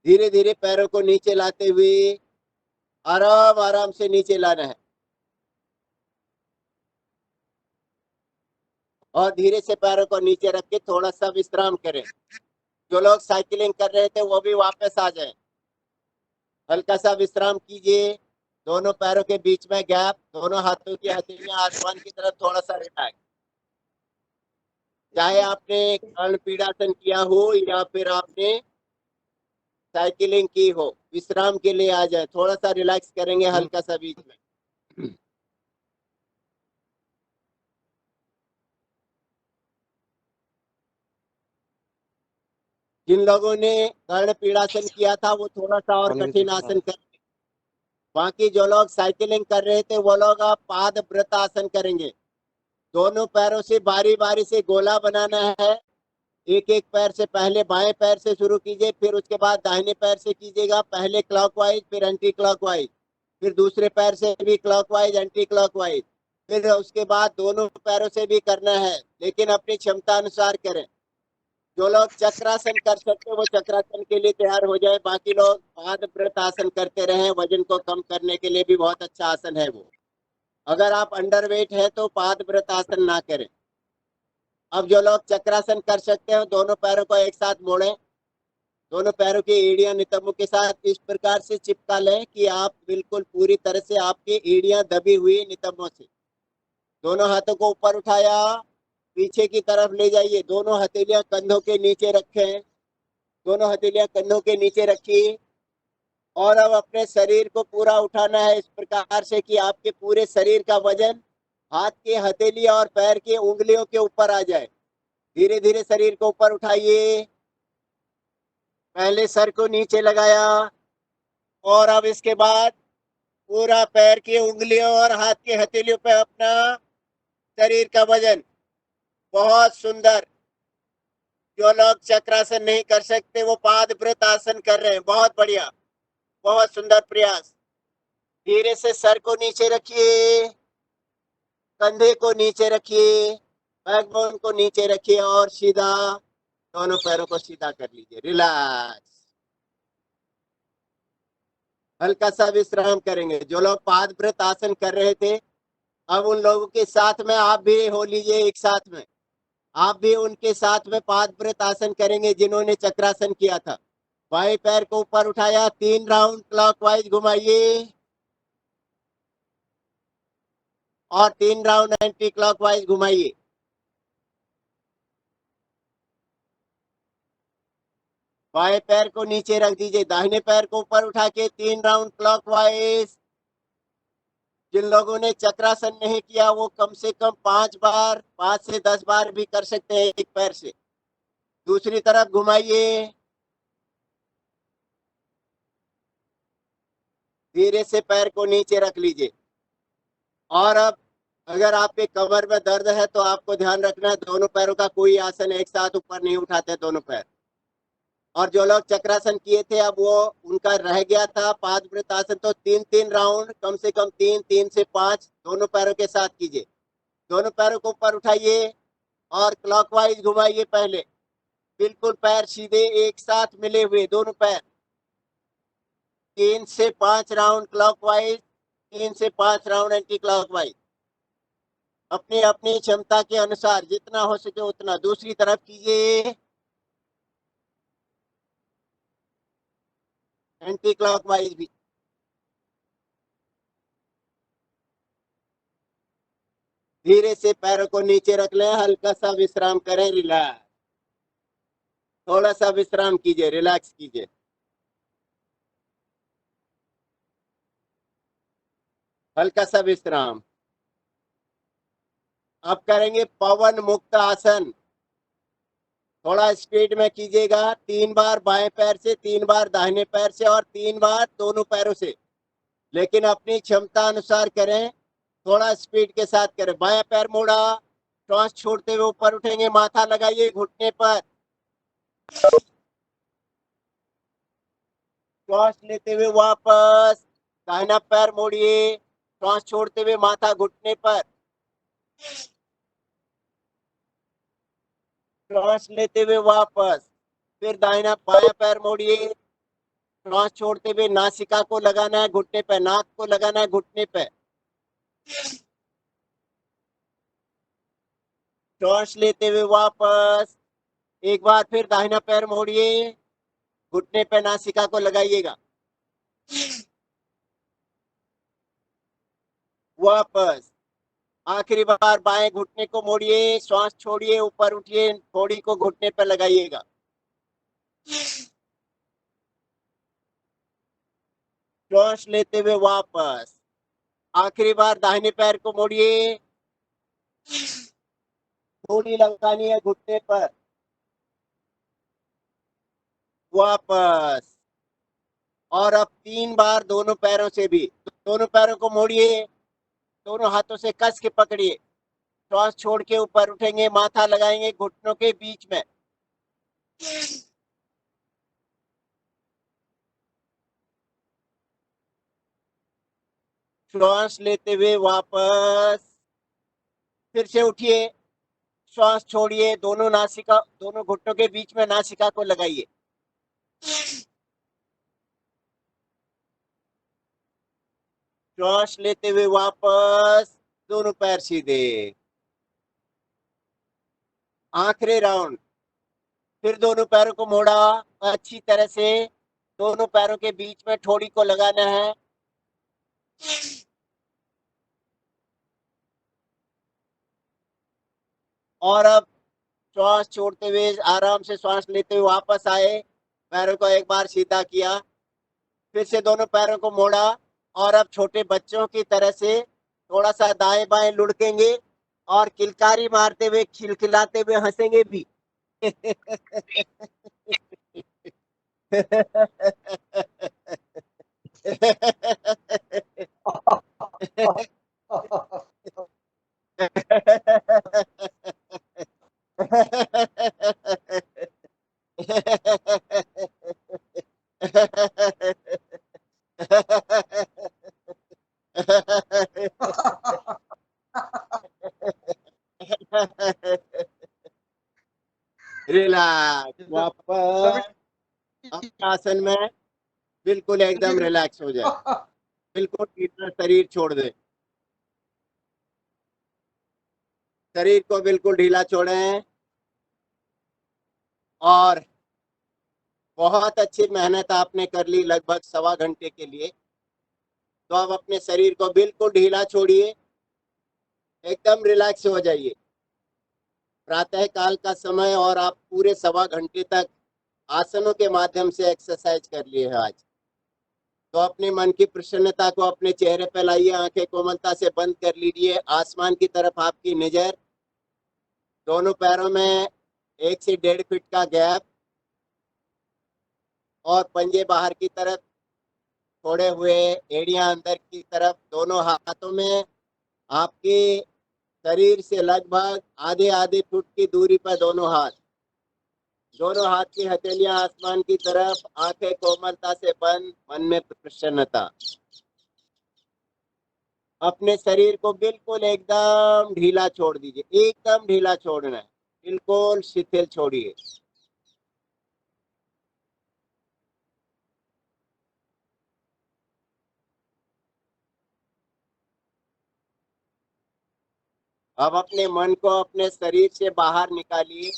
धीरे धीरे पैरों को नीचे लाते हुए आराम आराम से नीचे लाना है और धीरे से पैरों को नीचे रख के थोड़ा सा विश्राम करें। जो लोग साइकिलिंग कर रहे थे वो भी वापस आ जाएं। हल्का सा विश्राम कीजिए। दोनों पैरों के बीच में गैप, दोनों हाथों की हथेलियां आसमान की तरफ थोड़ा सा रिलैक्स। चाहे आपने कर्ण पीड़ासन किया हो या फिर आपने साइकिलिंग की हो, विश्राम के लिए आ जाए। थोड़ा सा रिलैक्स करेंगे हल्का सा बीच में। जिन लोगों ने कर्ण पीड़ासन किया था वो थोड़ा सा और कठिन आसन करेंगे। बाकी जो लोग साइकिलिंग कर रहे थे वो लोग आप पाद व्रत आसन करेंगे। दोनों पैरों से बारी बारी से गोला बनाना है। एक एक पैर से, पहले बाएं पैर से शुरू कीजिए, फिर उसके बाद दाहिने पैर से कीजिएगा। पहले क्लॉकवाइज, फिर एंटी क्लॉकवाइज, फिर दूसरे पैर से भी क्लॉकवाइज, एंटी क्लॉकवाइज, फिर उसके बाद दोनों पैरों से भी करना है, लेकिन अपनी क्षमता अनुसार करें। जो लोग चक्रासन कर सकते हैं वो चक्रासन के लिए तैयार हो जाए। बाकी लोग पाद व्रत आसन करते रहें। वजन को कम करने के लिए भी बहुत अच्छा आसन है वो। अगर आप अंडरवेट है तो पाद व्रत आसन ना करें। अब जो लोग चक्रासन कर सकते हैं दोनों पैरों को एक साथ मोड़ें। दोनों पैरों की एड़ियां नितंबों के साथ इस प्रकार से चिपका लें कि आप बिल्कुल पूरी तरह से आपकी एड़ियां दबी हुई नितंबों से। दोनों हाथों को ऊपर उठाया, पीछे की तरफ ले जाइए। दोनों हथेलियां कंधों के नीचे रखें। दोनों हथेलियां कंधों के नीचे रखी और अब अपने शरीर को पूरा उठाना है इस प्रकार से कि आपके पूरे शरीर का वजन हाथ की हथेली और पैर की उंगलियों के ऊपर आ जाए। धीरे धीरे शरीर को ऊपर उठाइए। पहले सर को नीचे लगाया और अब इसके बाद पूरा पैर की उंगलियों और हाथ की हथेलियों पे अपना शरीर का वजन। बहुत सुंदर। जो लोग चक्रासन नहीं कर सकते वो पाद व्रत आसन कर रहे हैं। बहुत बढ़िया, बहुत सुंदर प्रयास। धीरे से सर को नीचे रखिए, कंधे को नीचे रखिए, बैकबोन को नीचे रखिए और सीधा दोनों पैरों को सीधा कर लीजिए। रिलैक्स। हल्का सा विश्राम करेंगे। जो लोग पाद व्रत आसन कर रहे थे अब उन लोगों के साथ में आप भी हो लीजिए। एक साथ में आप भी उनके साथ में पाद व्रत आसन करेंगे जिन्होंने चक्रासन किया था। बाएं पैर को ऊपर उठाया, 3 राउंड क्लॉकवाइज घुमाइए और 3 राउंड एंटी क्लॉकवाइज घुमाइए। बाएं पैर को नीचे रख दीजिए, दाहिने पैर को ऊपर उठा के 3 राउंड क्लॉकवाइज। जिन लोगों ने चक्रासन नहीं किया वो कम से कम 5 बार, 5 से 10 बार भी कर सकते हैं एक पैर से। दूसरी तरफ घुमाइए। धीरे से पैर को नीचे रख लीजिए। और अब अगर आपके कमर में दर्द है तो आपको ध्यान रखना है दोनों पैरों का कोई आसन एक साथ ऊपर नहीं उठाते दोनों पैर। और जो लोग चक्रासन किए थे अब वो उनका रह गया था पाद व्रत आसन, तो 3-3 राउंड, कम से कम 3 3 से 5 दोनों पैरों के साथ कीजिए। दोनों पैरों को ऊपर उठाइए और क्लॉकवाइज घुमाइए। पहले बिल्कुल पैर सीधे एक साथ मिले हुए दोनों पैर। 3 से 5 राउंड क्लॉकवाइज, 3 से 5 राउंड एंटी क्लॉकवाइज। अपनी अपनी क्षमता के अनुसार जितना हो सके उतना। दूसरी तरफ कीजिए, एंटी क्लॉकवाइज भी। धीरे से पैरों को नीचे रख लें, हल्का सा विश्राम करें। रिलैक्स। थोड़ा सा विश्राम कीजिए, रिलैक्स कीजिए। हल्का सा विश्राम। अब करेंगे पवन मुक्त आसन। थोड़ा स्पीड में कीजिएगा। 3 बार बाएं पैर से, 3 बार दाहिने पैर से और 3 बार दोनों पैरों से, लेकिन अपनी क्षमता अनुसार करें। थोड़ा स्पीड के साथ करें। बाएं पैर मोड़ा, श्वास छोड़ते हुए ऊपर उठेंगे, माथा लगाइए घुटने पर। श्वास लेते हुए वापस दाहिना पैर मोड़िए, श्वास छोड़ते हुए माथा घुटने पर। श्वास लेते हुए वापस, फिर दाहिना बायां पैर मोड़िए, श्वास छोड़ते हुए नासिका को लगाना है घुटने पे, नाक को लगाना है घुटने पे। श्वास लेते हुए वापस एक बार फिर दाहिना पैर मोड़िए, घुटने पे नासिका को लगाइएगा। वापस आखिरी बार बाएं घुटने को मोड़िए, श्वास छोड़िए, ऊपर उठिए, थोड़ी को घुटने पे लगाइएगा। श्वास लेते हुए वापस आखिरी बार दाहिने पैर को मोड़िए, थोड़ी लगानी है घुटने पर। वापस और अब 3 बार दोनों पैरों से भी, दोनों पैरों को मोड़िए, दोनों हाथों से कस के पकड़िए, श्वास छोड़ के ऊपर उठेंगे, माथा लगाएंगे घुटनों के बीच में। श्वास लेते हुए वापस फिर से उठिए, श्वास छोड़िए, दोनों नासिका, दोनों घुटनों के बीच में नासिका को लगाइए। श्वास लेते हुए वापस दोनों पैर सीधे। आखिरी राउंड, फिर दोनों पैरों को मोड़ा अच्छी तरह से, दोनों पैरों के बीच में ठोड़ी को लगाना है। और अब श्वास छोड़ते हुए आराम से श्वास लेते हुए वापस आए, पैरों को एक बार सीधा किया, फिर से दोनों पैरों को मोड़ा और अब छोटे बच्चों की तरह से थोड़ा सा दाएं बाएं लुढ़केंगे और किलकारी मारते हुए खिलखिलाते हुए हंसेंगे भी। रिलैक्स, वापस अपने आसन में बिल्कुल एकदम रिलैक्स हो जाए, बिल्कुल इतना शरीर छोड़ दे, शरीर को बिल्कुल ढीला छोड़ें। और बहुत अच्छी मेहनत आपने कर ली लगभग 1.25 घंटे के लिए। तो अब अपने शरीर को बिल्कुल ढीला छोड़िए, एकदम रिलैक्स हो जाइए। प्रातः काल का समय और आप पूरे 1.25 घंटे तक आसनों के माध्यम से एक्सरसाइज कर लिए है आज। तो अपने मन की प्रसन्नता को अपने चेहरे पर लाइए, आंखें कोमलता से बंद कर लीजिए, आसमान की तरफ आपकी नजर, दोनों पैरों में 1 से 1.5 फीट का गैप और पंजे बाहर की तरफ छोड़े हुए, एड़ियां अंदर की तरफ, दोनों हाथों में आपके शरीर से लगभग आधे आधे फुट की दूरी पर दोनों हाथ, दोनों हाथ की हथेलियां आसमान की तरफ, आंखें कोमलता से बंद, मन में प्रसन्नता। अपने शरीर को बिल्कुल एकदम ढीला छोड़ दीजिए, एकदम ढीला छोड़ना है, बिल्कुल शिथिल छोड़िए। अब अपने मन को अपने शरीर से बाहर निकालिए।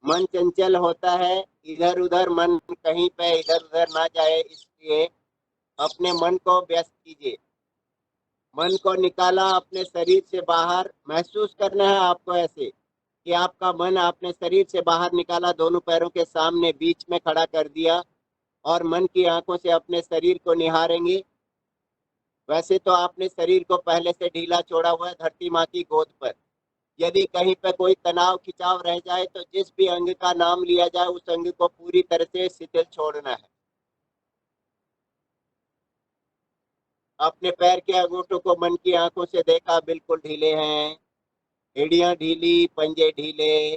मन चंचल होता है, इधर उधर मन कहीं पे इधर उधर ना जाए, इसलिए अपने मन को व्यस्त कीजिए। मन को निकाला अपने शरीर से बाहर, महसूस करना है आपको ऐसे कि आपका मन आपने शरीर से बाहर निकाला, दोनों पैरों के सामने बीच में खड़ा कर दिया और मन की आंखों से अपने शरीर को निहारेंगे। वैसे तो आपने शरीर को पहले से ढीला छोड़ा हुआ है धरती माँ की गोद पर। यदि कहीं पर कोई तनाव खिंचाव रह जाए तो जिस भी अंग का नाम लिया जाए उस अंग को पूरी तरह से शिथिल छोड़ना है। अपने पैर के अंगूठों को मन की आंखों से देखा, बिल्कुल ढीले हैं, एड़ियां ढीली, पंजे ढीले,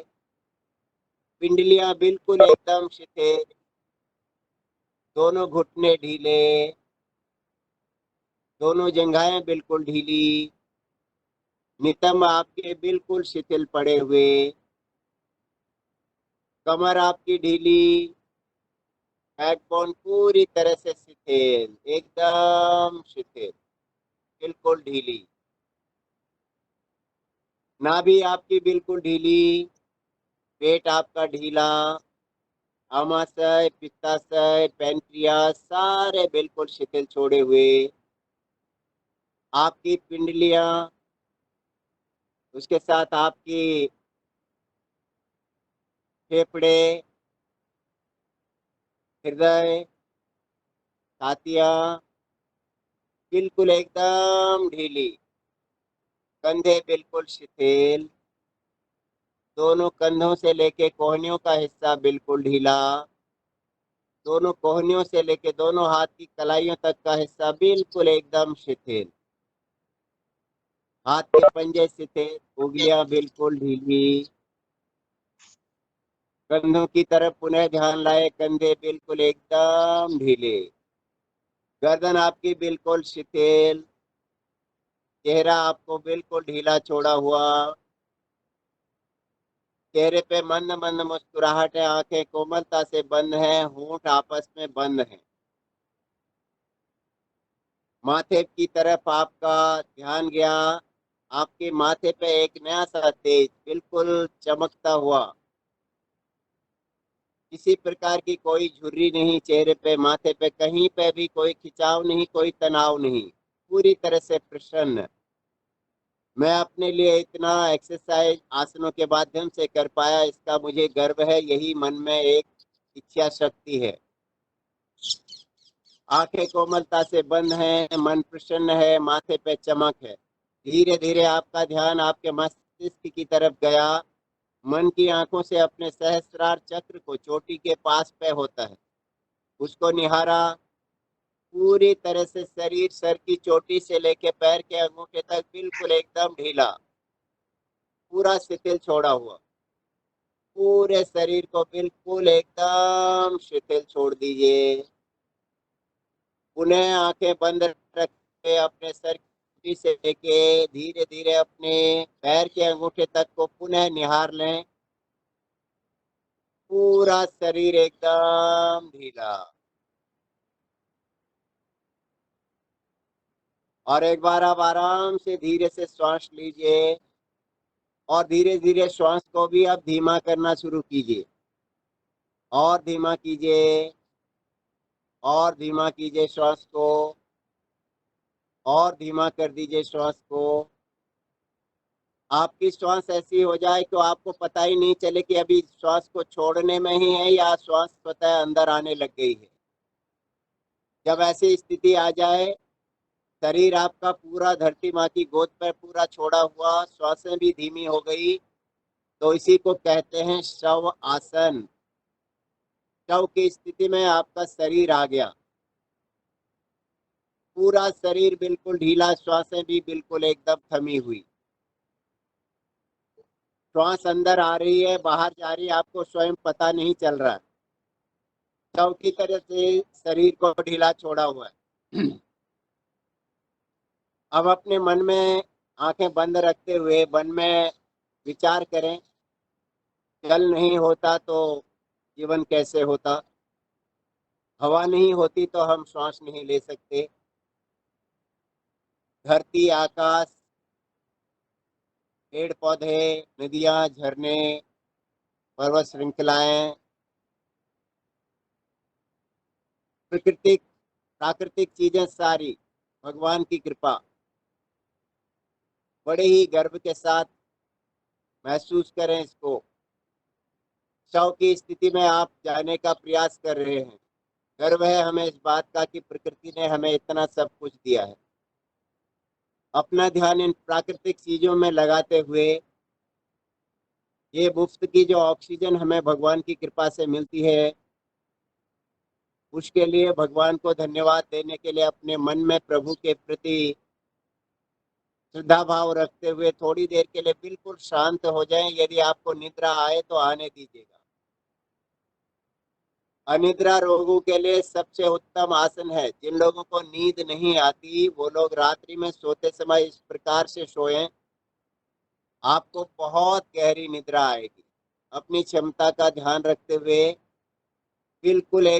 पिंडलियां बिल्कुल एकदम शिथिल, दोनों घुटने ढीले, दोनों जंघाएं बिल्कुल ढीली, नितंब आपके बिल्कुल शिथिल पड़े हुए, कमर आपकी ढीली, बैकबोन पूरी तरह से शिथिल, एकदम शिथिल, बिल्कुल ढीली। नाभि आपकी बिल्कुल ढीली, पेट आपका ढीला, आमाशय, पित्ताशय, पैंक्रियास सारे बिल्कुल शिथिल छोड़े हुए। आपकी पिंडलियां, उसके साथ आपकी फेफड़े, हृदय, छातियां बिल्कुल एकदम ढीली, कंधे बिल्कुल शिथिल, दोनों कंधों से लेके कोहनियों का हिस्सा बिल्कुल ढीला, दोनों कोहनियों से लेके दोनों हाथ की कलाइयों तक का हिस्सा बिल्कुल एकदम शिथिल, हाथ के पंजे शिथिल, उंगलियां बिल्कुल ढीली। कंधों की तरफ पुनः ध्यान लाए, कंधे बिल्कुल एकदम ढीले, गर्दन आपकी बिल्कुल शिथिल, चेहरा आपको बिल्कुल ढीला छोड़ा हुआ, चेहरे पे मंद मंद मुस्कुराहट है, आंखें कोमलता से बंद हैं, होंठ आपस में बंद हैं। माथे की तरफ आपका ध्यान गया, आपके माथे पे एक नया सा तेज बिल्कुल चमकता हुआ, किसी प्रकार की कोई झुर्री नहीं चेहरे पे, माथे पे कहीं पे भी कोई खिंचाव नहीं, कोई तनाव नहीं, पूरी तरह से प्रसन्न। मैं अपने लिए इतना एक्सरसाइज आसनों के माध्यम से कर पाया, इसका मुझे गर्व है, यही मन में एक इच्छा शक्ति है। आंखें कोमलता से बंद हैं, मन प्रसन्न है, माथे पे चमक है। धीरे धीरे आपका ध्यान आपके मस्तिष्क की तरफ गया, मन की आंखों से अपने सहस्त्रार चक्र को चोटी के पास पे होता है, उसको निहारा। पूरी तरह से शरीर सर की चोटी से लेके पैर के अंगूठे तक बिल्कुल एकदम ढीला, पूरा शिथिल छोड़ा हुआ, पूरे शरीर को बिल्कुल एकदम शिथिल छोड़ दीजिए। पुनः आंखें बंद रख के अपने सर की से लेके धीरे धीरे अपने पैर के अंगूठे तक को पुनः निहार लें, पूरा शरीर एकदम ढीला। और एक बार आप आराम से धीरे से श्वास लीजिए और धीरे धीरे श्वास को भी आप धीमा करना शुरू कीजिए, और धीमा कीजिए, और धीमा कीजिए श्वास को, और धीमा कर दीजिए श्वास को। आपकी श्वास ऐसी हो जाए तो आपको पता ही नहीं चले कि अभी श्वास को छोड़ने में ही है या श्वास स्वतः अंदर आने लग गई है। जब ऐसी स्थिति आ जाए, शरीर आपका पूरा धरती माँ की गोद पर पूरा छोड़ा हुआ, श्वासें भी धीमी हो गई, तो इसी को कहते हैं शव आसन। शव की स्थिति में आपका शरीर आ गया, पूरा शरीर बिल्कुल ढीला, श्वासें भी बिल्कुल एकदम थमी हुई। श्वास अंदर आ रही है, बाहर जा रही है, आपको स्वयं पता नहीं चल रहा है। शव की तरह से शरीर को ढीला छोड़ा हुआ है। अब अपने मन में आंखें बंद रखते हुए मन में विचार करें, जल नहीं होता तो जीवन कैसे होता, हवा नहीं होती तो हम श्वास नहीं ले सकते, धरती, आकाश, पेड़ पौधे, नदियां, झरने, पर्वत श्रृंखलाएं, प्राकृतिक प्राकृतिक चीजें सारी भगवान की कृपा, बड़े ही गर्व के साथ महसूस करें इसको। शव की स्थिति में आप जाने का प्रयास कर रहे हैं, गर्व है हमें इस बात का कि प्रकृति ने हमें इतना सब कुछ दिया है। अपना ध्यान इन प्राकृतिक चीजों में लगाते हुए, ये मुफ्त की जो ऑक्सीजन हमें भगवान की कृपा से मिलती है, उसके लिए भगवान को धन्यवाद देने के लिए अपने मन में प्रभु के प्रति श्रद्धा भाव रखते हुए थोड़ी देर के लिए बिल्कुल शांत हो जाएं। यदि आपको निद्रा आए तो आने दीजिएगा। अनिद्रा रोगों के लिए सबसे उत्तम आसन है। जिन लोगों को नींद नहीं आती वो लोग रात्रि में सोते समय इस प्रकार से सोएं, आपको बहुत गहरी निद्रा आएगी। अपनी क्षमता का ध्यान रखते हुए बिल्कुल एक